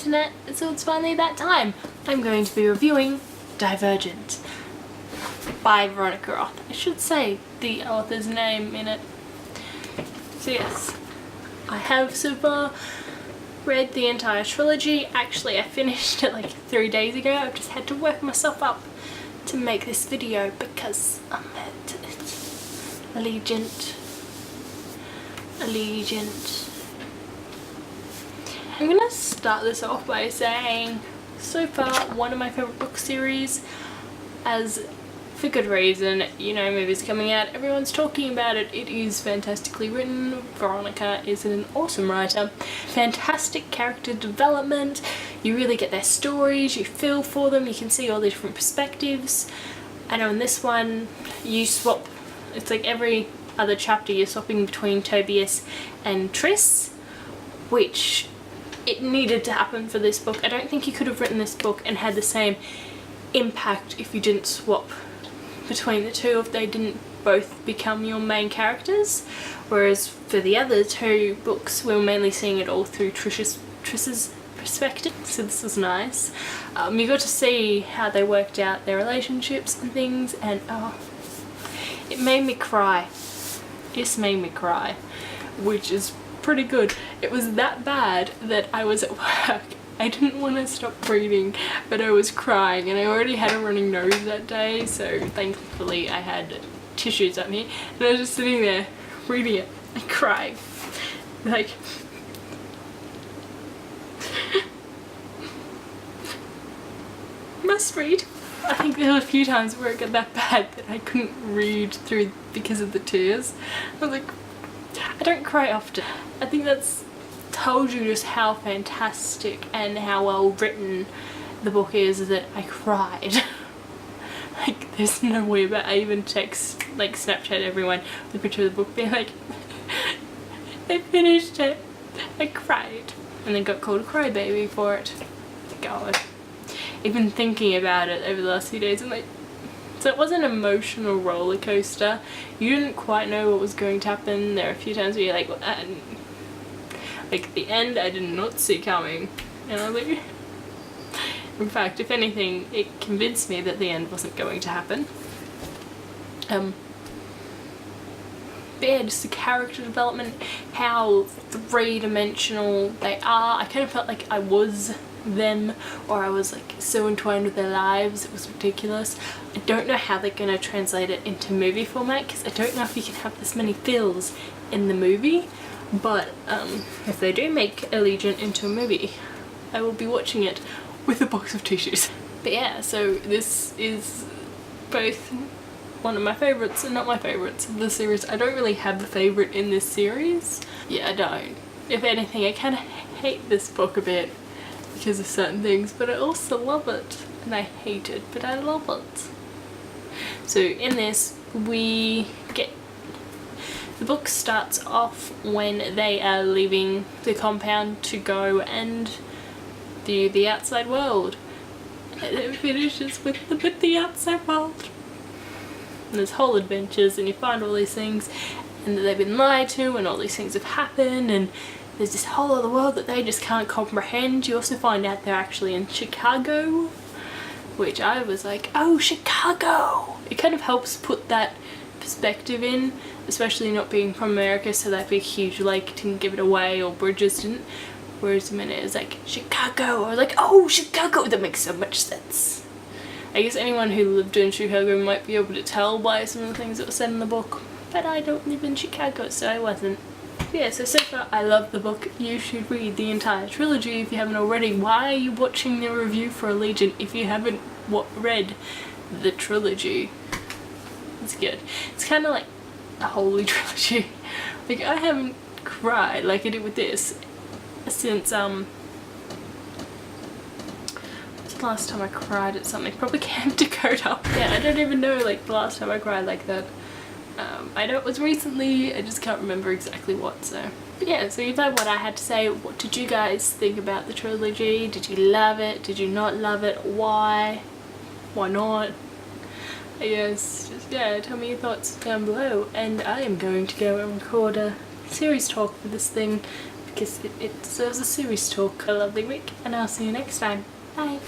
internet, so it's finally that time. I'm going to be reviewing Divergent by Veronica Roth. I should say the author's name in it. So yes, I have so far read the entire trilogy. Actually, I finished it like 3 days ago. I've just had to work myself up to make this video because it's Alligent. I'm gonna start this off by saying, so far, one of my favourite book series, as for good reason. You know, movies coming out, everyone's talking about it. It is fantastically written. Veronica is an awesome writer. Fantastic character development. You really get their stories, you feel for them, you can see all the different perspectives. I know in this one, you swap, it's like every other chapter you're swapping between Tobias and Triss, which it needed to happen for this book. I don't think you could have written this book and had the same impact if you didn't swap between the two, if they didn't both become your main characters. Whereas for the other two books, we were mainly seeing it all through Triss's perspective, so this was nice. You got to see how they worked out their relationships and things, and it made me cry. This made me cry, which is pretty good. It was that bad that I was at work. I didn't want to stop reading, but I was crying, and I already had a running nose that day, so thankfully I had tissues at me, and I was just sitting there reading it and crying. Like, must read. I think there were a few times where it got that bad that I couldn't read through because of the tears. I was like, I don't cry often. I think that's told you just how fantastic and how well written the book is that I cried. Like, there's no way, but I even text, like, Snapchat everyone the picture of the book being like, I finished it, I cried, and then got called a crybaby for it. God. Even thinking about it over the last few days, I'm like, so it was an emotional roller coaster. You didn't quite know what was going to happen. There are a few times where you're like, like the end I did not see coming, and I was like, in fact, if anything, it convinced me that the end wasn't going to happen. But yeah, just the character development, how three-dimensional they are. I kind of felt like I was them, or I was like so entwined with their lives. It was ridiculous. I don't know how they're going to translate it into movie format, because I don't know if you can have this many fills in the movie, but if they do make Alligent into a movie, I will be watching it with a box of tissues. But yeah, so this is both one of my favourites and not my favourites of the series. I don't really have a favourite in this series. Yeah, I don't. If anything, I kind of hate this book a bit because of certain things, but I also love it. And I hate it, but I love it. So in this, we get, the book starts off when they are leaving the compound to go and view the outside world. And it finishes with the outside world. And there's whole adventures, and you find all these things, and that they've been lied to, and all these things have happened, and there's this whole other world that they just can't comprehend. You also find out they're actually in Chicago, which I was like, oh, Chicago! It kind of helps put that perspective in, especially not being from America, so that big huge lake didn't give it away, or bridges didn't. Whereas the minute it was like, Chicago, I was like, oh, Chicago! That makes so much sense. I guess anyone who lived in Chicago might be able to tell by some of the things that were said in the book, but I don't live in Chicago, so I wasn't. Yeah, so far I love the book. You should read the entire trilogy if you haven't already. Why are you watching the review for Alligent if you haven't read the trilogy? It's good. It's kind of like a holy trilogy. Like, I haven't cried like I did with this since what's the last time I cried at something? Probably Camp Dakota. Yeah, I don't even know like the last time I cried like that. I know it was recently, I just can't remember exactly what, so. But yeah, so you've heard what I had to say. What did you guys think about the trilogy? Did you love it? Did you not love it? Why? Why not? I guess, just, yeah, tell me your thoughts down below. And I am going to go and record a series talk for this thing, because it deserves a serious talk. A lovely week, and I'll see you next time. Bye!